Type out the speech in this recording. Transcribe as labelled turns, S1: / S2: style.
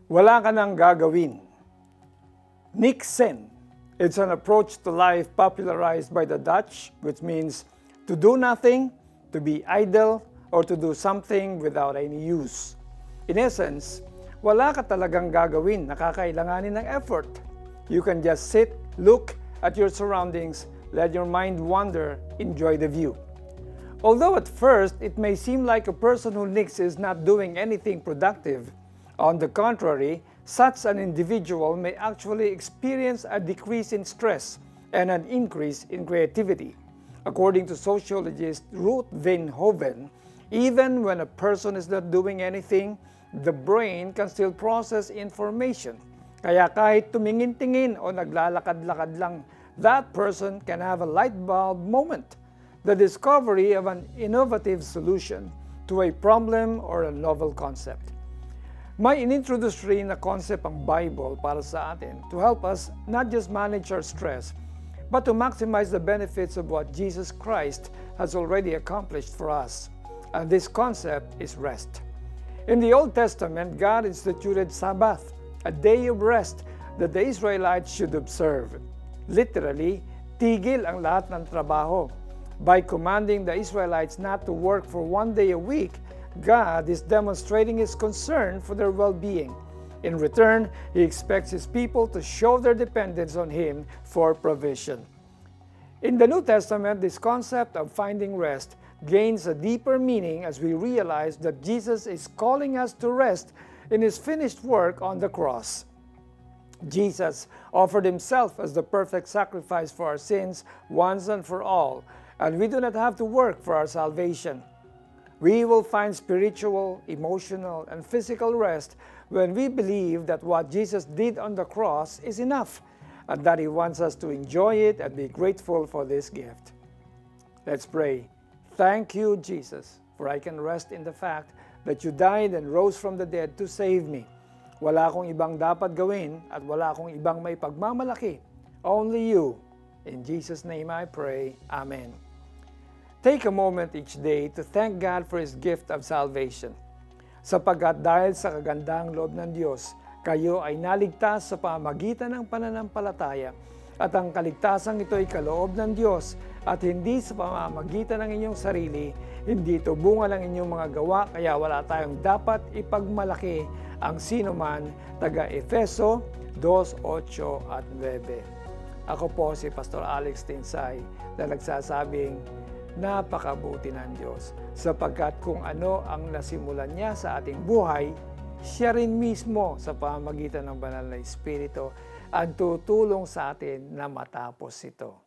S1: Wala ka nang gagawin. Nick Sen. It's an approach to life popularized by the Dutch, which means to do nothing, to be idle, or to do something without any use. In essence, wala ka talagang gagawin na kakailanganin ng effort. You can just sit, look at your surroundings, let your mind wander, enjoy the view. Although at first it may seem like a person who nicks is not doing anything productive, on the contrary, such an individual may actually experience a decrease in stress and an increase in creativity. According to sociologist Ruth Veenhoven, even when a person is not doing anything, the brain can still process information. Kaya kahit tumingin-tingin o naglalakad-lakad lang, that person can have a light bulb moment, the discovery of an innovative solution to a problem or a novel concept. May inintroduce rin na concept ang Bible para sa atin to help us not just manage our stress, but to maximize the benefits of what Jesus Christ has already accomplished for us. And this concept is rest. In the Old Testament, God instituted Sabbath, a day of rest that the Israelites should observe. Literally, tigil ang lahat ng trabaho. By commanding the Israelites not to work for one day a week, God is demonstrating His concern for their well-being. In return, He expects His people to show their dependence on Him for provision. In the New Testament, this concept of finding rest gains a deeper meaning as we realize that Jesus is calling us to rest in His finished work on the cross. Jesus offered Himself as the perfect sacrifice for our sins once and for all, and we do not have to work for our salvation. We will find spiritual, emotional, and physical rest when we believe that what Jesus did on the cross is enough, and that He wants us to enjoy it and be grateful for this gift. Let's pray. Thank you, Jesus, for I can rest in the fact that you died and rose from the dead to save me. Wala akong ibang dapat gawin at wala akong ibang may pagmamalaki. Only you. In Jesus' name I pray. Amen. Take a moment each day to thank God for His gift of salvation. Sapagkat dahil sa kagandahang loob ng Diyos, kayo ay naligtas sa pamamagitan ng pananampalataya, at ang kaligtasan ito ay kaloob ng Diyos at hindi sa pamamagitan ng inyong sarili, hindi ito bunga ng inyong mga gawa, kaya wala tayong dapat ipagmalaki ang sinuman, taga Efeso 2:8 at 9. Ako po si Pastor Alex Tinsay na nagsasabing, napakabuti ng Diyos, sapagkat kung ano ang nasimulan niya sa ating buhay, siya rin mismo sa pamamagitan ng banal na Espiritu ang tutulong sa atin na matapos ito.